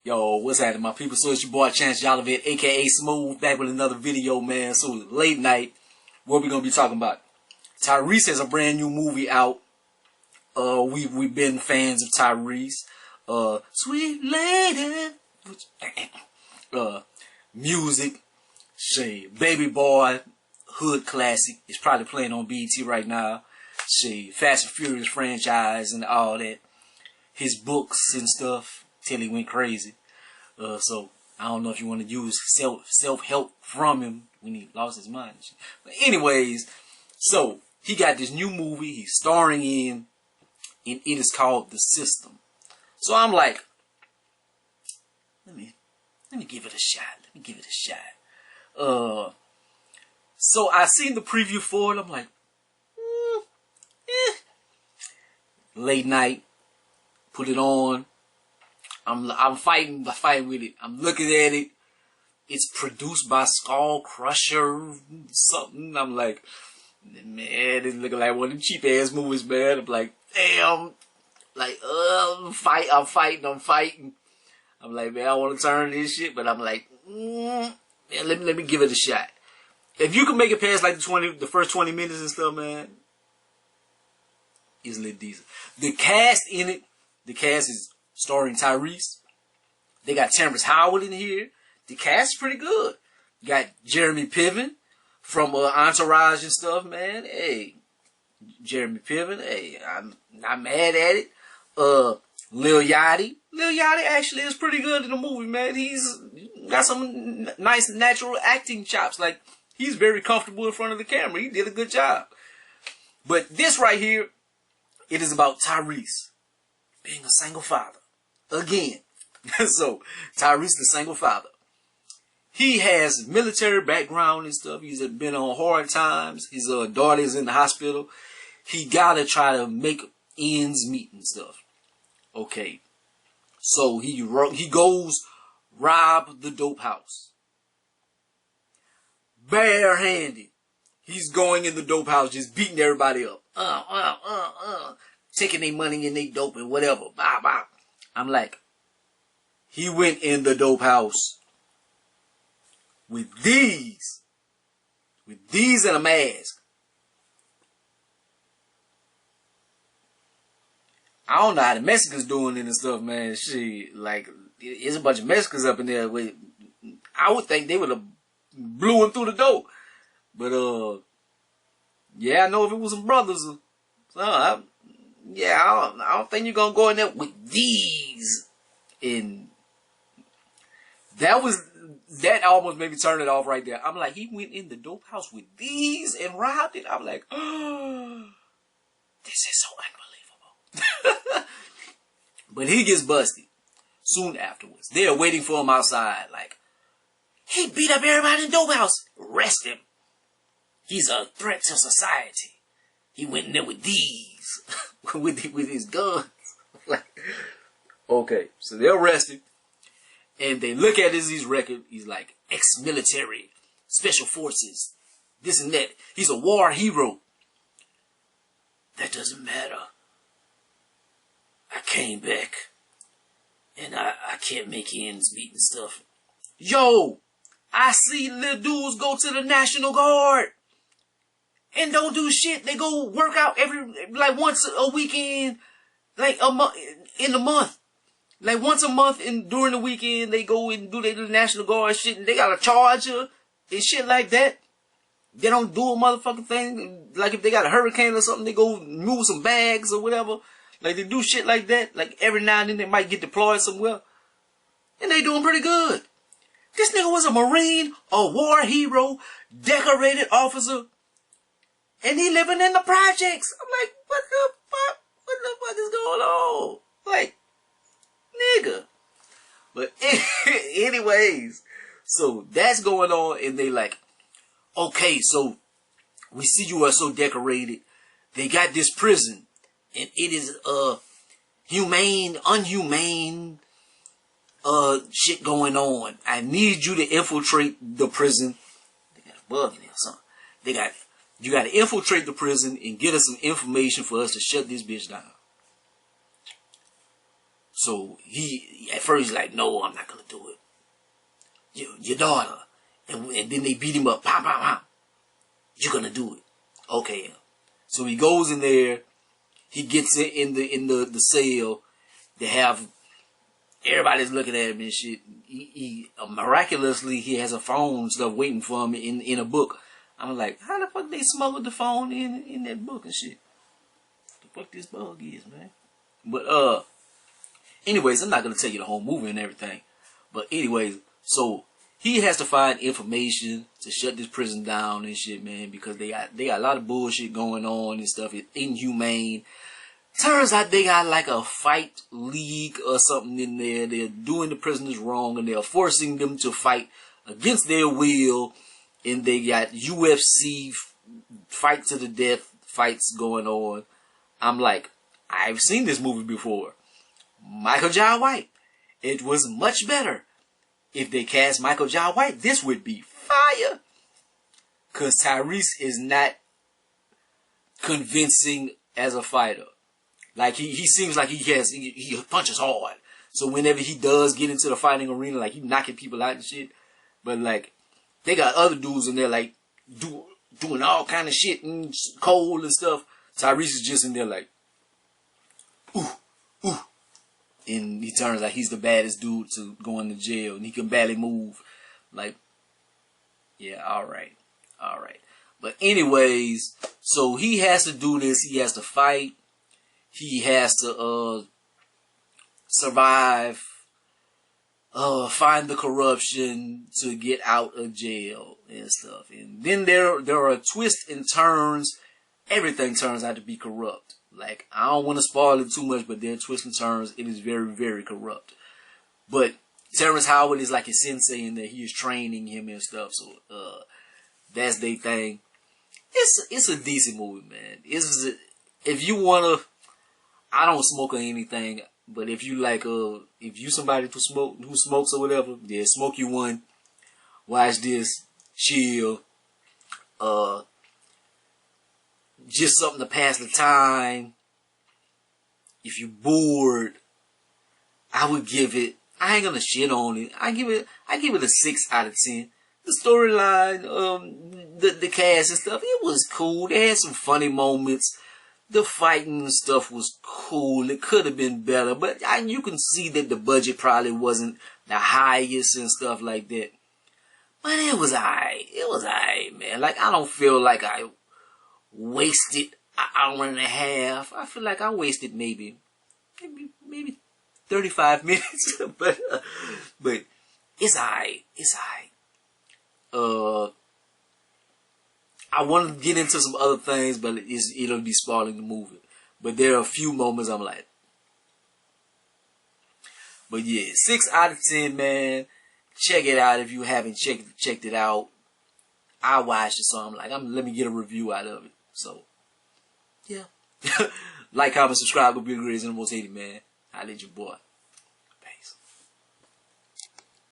Yo, what's happening, my people? So it's your boy Chance Jolivet, aka Smooth, back with another video, man. So late night, what we gonna be talking about? Tyrese has a brand new movie out. We've been fans of Tyrese. Sweet lady, music, shit, Baby Boy, hood classic. It's probably playing on BET right now. Shit, Fast and Furious franchise and all that. His books and stuff till he went crazy. So I don't know if you want to use self-help from him when he lost his mind. But anyways, so he got this new movie he's starring in, and it is called The System. So I'm like, let me give it a shot. Let me give it a shot. So I seen the preview for it. I'm like, late night, put it on. I'm fighting with it. I'm looking at it. It's produced by Skull Crusher something. I'm like, man, it's looking like one of the cheap ass movies, man. I'm like, damn. Like, I'm fighting. I'm like, man, I want to turn this shit, but I'm like, man, let me give it a shot. If you can make it past like the first 20 minutes and stuff, man, it's lit decent. The cast in it, the cast is starring Tyrese. They got Terrence Howard in here. The cast is pretty good. You got Jeremy Piven from Entourage and stuff, man. Hey, Jeremy Piven. Hey, I'm not mad at it. Lil Yachty. Lil Yachty actually is pretty good in the movie, man. He's got some nice natural acting chops. Like, he's very comfortable in front of the camera. He did a good job. But this right here, it is about Tyrese being a single father. Again. So, Tyrese the single father. He has military background and stuff. He's been on hard times. His daughter is in the hospital. He gotta try to make ends meet and stuff. Okay. So, he goes rob the dope house. Barehanded. He's going in the dope house just beating everybody up. Taking their money and they dope and whatever. Blah, blah. I'm like, he went in the dope house with these and a mask. I don't know how the Mexicans doing it and stuff, man. Shit, like, there's a bunch of Mexicans up in there. I would think they would have blew him through the door. But, yeah, I know if it was some brothers, I don't think you're gonna go in there with these. And that almost made me turn it off right there. I'm like, he went in the dope house with these and robbed it. I'm like, oh, this is so unbelievable. But he gets busted soon afterwards. They're waiting for him outside. Like, he beat up everybody in the dope house. Arrest him. He's a threat to society. He went in there with these, with his guns. Like, okay, so they arrest him, and they look at his record. He's like, ex-military, special forces, this and that. He's a war hero. That doesn't matter. I came back, and I can't make ends meet and stuff. Yo, I see little dudes go to the National Guard and don't do shit. They go work out once a weekend, like in a month. Like once a month and during the weekend, they go and do their National Guard shit, and they got a charger and shit like that. They don't do a motherfucking thing. Like if they got a hurricane or something, they go move some bags or whatever. Like they do shit like that. Like every now and then they might get deployed somewhere. And they doing pretty good. This nigga was a Marine, a war hero, decorated officer, and he living in the projects. I'm like, what the fuck? What the fuck is going on? Like, nigga. But anyways, so that's going on, and they like, okay, so we see you are so decorated. They got this prison, and it is unhumane shit going on. I need you to infiltrate the prison. They got a bug in there or something. You got to infiltrate the prison and get us some information for us to shut this bitch down. So he, at first he's like, no, I'm not gonna do it. Your daughter. And then they beat him up. Pow, pow, pow. You're gonna do it. Okay. So he goes in there. He gets in the cell. They have, everybody's looking at him and shit. Miraculously, he has a phone and stuff waiting for him in a book. I'm like, how the fuck they smuggled the phone in that book and shit? The fuck this bug is, man. But anyways, I'm not gonna tell you the whole movie and everything. But anyways, so he has to find information to shut this prison down and shit, man, because they got a lot of bullshit going on and stuff. It's inhumane. Turns out they got like a fight league or something in there. They're doing the prisoners wrong and they're forcing them to fight against their will. And they got UFC fight to the death fights going on. I'm like, I've seen this movie before. Michael Jai White. It was much better. If they cast Michael Jai White, this would be fire. Because Tyrese is not convincing as a fighter. Like, he seems like he punches hard. So whenever he does get into the fighting arena, like, he knocking people out and shit. But, like, they got other dudes in there, like, doing all kind of shit and cold and stuff. Tyrese is just in there like, ooh, ooh. And he turns out he's the baddest dude to go into jail. And he can barely move. Like, yeah, alright. Alright. But anyways, so he has to do this. He has to fight. He has to survive. Find the corruption to get out of jail and stuff. And then there are twists and turns. Everything turns out to be corrupt. Like, I don't want to spoil it too much, but there are twists and turns. It is very, very corrupt. But Terrence Howard is like his sensei in that he is training him and stuff. So, that's their thing. It's a decent movie, man. If you wanna, I don't smoke or anything, but if you like, if you somebody who smokes or whatever, yeah, smoke you one. Watch this, chill. Just something to pass the time. If you're bored, I would give it, I ain't gonna shit on it. I give it a 6 out of 10. The storyline, the cast and stuff, it was cool. They had some funny moments. The fighting and stuff was cool. It could have been better, but you can see that the budget probably wasn't the highest and stuff like that. But it was alright. It was alright, man. Like, I don't feel like I wasted an hour and a half. I feel like I wasted maybe 35 minutes. but it's alright. It's alright. I want to get into some other things, but it'll be spoiling the movie. But there are a few moments I'm like, but yeah, 6 out of 10, man. Check it out if you haven't checked it out. I watched it, so I'm like, let me get a review out of it. So, yeah. Like, comment, subscribe. Go be the greatest and the most hated, man. Holla at your boy.